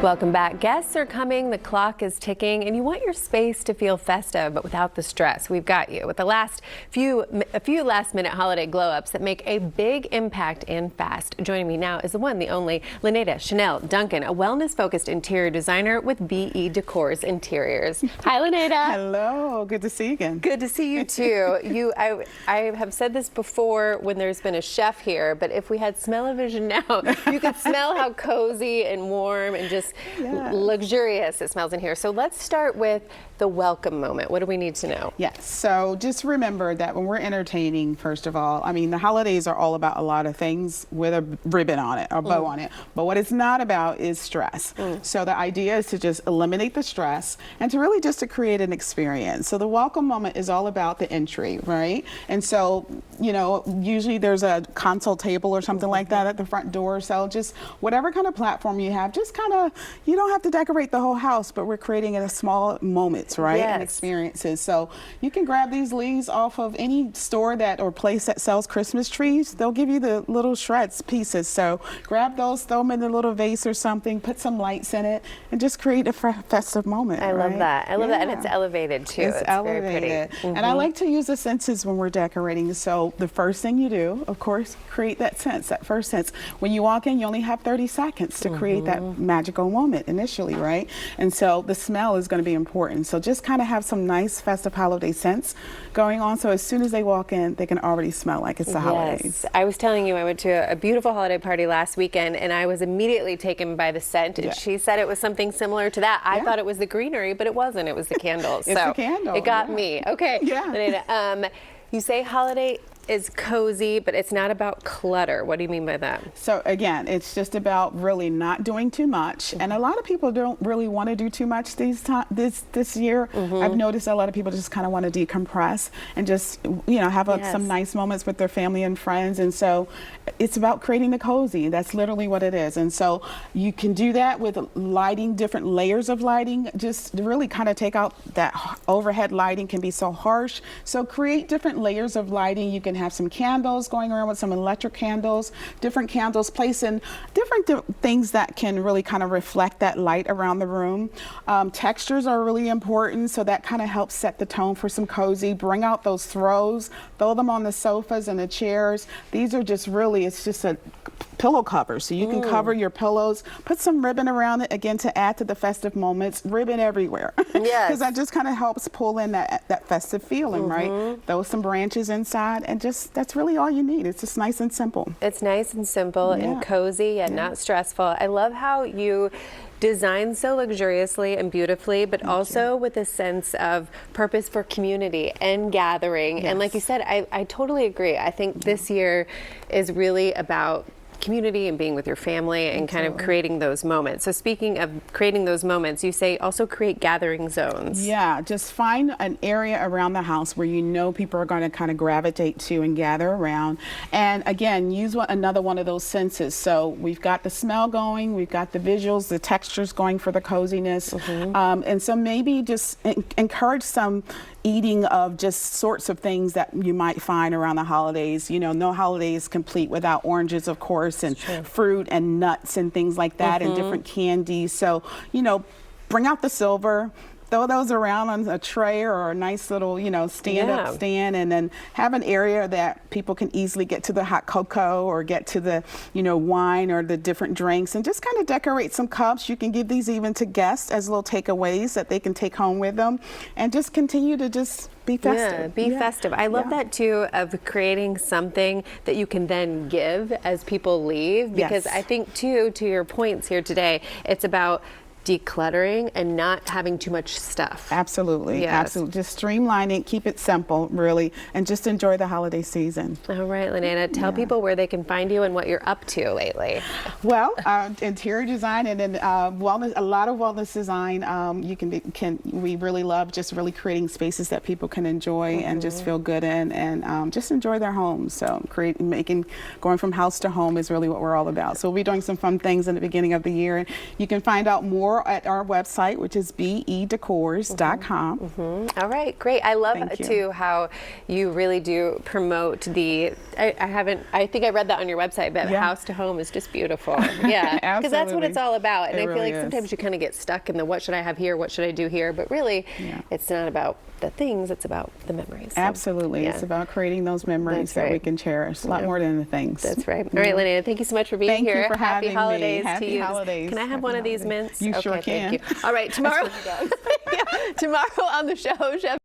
Welcome back. Guests are coming, the clock is ticking, and you want your space to feel festive but without the stress. We've got you with the a few last-minute holiday glow-ups that make a big impact and fast. Joining me now is the one, the only, Lanada Chanel Duncan, a wellness-focused interior designer with BE Decor's Interiors. Hi, Lanada. Hello. Good to see you again. Good to see you too. I have said this before when there's been a chef here, but if we had smell-o-vision now, you could smell how cozy and warm and just luxurious it smells in here. So let's start with the welcome moment. What do we need to know? Yes, so just remember that when we're entertaining, first of all, I mean, the holidays are all about a lot of things with a ribbon on it, or bow on it, but what it's not about is stress. So the idea is to just eliminate the stress and to really just to create an experience. So the welcome moment is all about the entry, right? And so, you know, usually there's a console table or something like that at the front door. So just whatever kind of platform you have, just kind of, you don't have to decorate the whole house, but we're creating in a small moments, right? Yes. And experiences. So you can grab these leaves off of any store that or place that sells Christmas trees. They'll give you the little shreds pieces. So grab those, throw them in a little vase or something, put some lights in it, and just create a festive moment. I love that. I love that. And it's elevated too. It's elevated. Very pretty. And I like to use the senses when we're decorating. So the first thing you do, of course, create that sense, that first sense. When you walk in, you only have 30 seconds to create that magical moment initially, right? And so the smell is going to be important. So just kind of have some nice festive holiday scents going on. So as soon as they walk in, they can already smell like it's the holidays. I was telling you, I went to a beautiful holiday party last weekend and I was immediately taken by the scent. And she said it was something similar to that. I thought it was the greenery, but it wasn't. It was the candles. It's the candle. It got me. Okay. Yeah. You say holiday is cozy, but it's not about clutter. What do you mean by that? So again, it's just about really not doing too much. And a lot of people don't really want to do too much this year. I've noticed a lot of people just kind of want to decompress and just, you know, have some nice moments with their family and friends. And so it's about creating the cozy. That's literally what it is. And so you can do that with lighting, different layers of lighting, just to really kind of take out that overhead lighting can be so harsh. So create different layers of lighting. You can have some candles going around with some electric candles, different candles placed in different things that can really kind of reflect that light around the room. Textures are really important, so that kind of helps set the tone for some cozy. Bring out those throws, throw them on the sofas and the chairs. These are just really, it's just a pillow cover, so you can cover your pillows, put some ribbon around it, again, to add to the festive moments. Ribbon everywhere. Because that just kind of helps pull in that festive feeling, right? Throw some branches inside, and just that's really all you need. It's just nice and simple. It's nice and simple and cozy and not stressful. I love how you design so luxuriously and beautifully, but also with a sense of purpose for community and gathering. And like you said, I totally agree. I think this year is really about community and being with your family and kind of creating those moments. So speaking of creating those moments, you say also create gathering zones. Yeah, just find an area around the house where you know people are going to kind of gravitate to and gather around. And again, use another one of those senses. So we've got the smell going, we've got the visuals, the textures going for the coziness. And so maybe just encourage some eating of just sorts of things that you might find around the holidays. You know, no holiday is complete without oranges, of course, and fruit and nuts and things like that, and different candies. So, you know, bring out the silver, throw those around on a tray or a nice little, you know, stand-up stand, and then have an area that people can easily get to the hot cocoa or get to the, you know, wine or the different drinks, and just kind of decorate some cups. You can give these even to guests as little takeaways that they can take home with them, and just continue to just be festive. Be festive. I love that too, of creating something that you can then give as people leave, because I think too, to your points here today, it's about decluttering and not having too much stuff. Absolutely. Absolutely. Just streamline it, keep it simple, really, and just enjoy the holiday season. All right, Lanada, tell people where they can find you and what you're up to lately. Well, interior design and then wellness, a lot of wellness design. We really love just really creating spaces that people can enjoy and just feel good in, and just enjoy their homes. So going from house to home is really what we're all about. So we'll be doing some fun things in the beginning of the year, and you can find out more or at our website, which is bedecors.com. All right, great. I love Thank you. too how you really do promote the. I think I read that on your website, but house to home is just beautiful. Yeah, because that's what it's all about. And It I feel really like sometimes is. you kind of get stuck in the what should I have here, what should I do here, but really, it's not about the things; it's about the memories. So, Absolutely, it's about creating those memories That's that we right. can cherish. A lot more than the things. That's right. All right, Lanada, thank you so much for being Thank you here. for Happy having me. holidays Happy to you. holidays. Can I have Happy one of these holidays. mints? You sure Okay, can. thank you. All right, tomorrow. Tomorrow on the show, Chef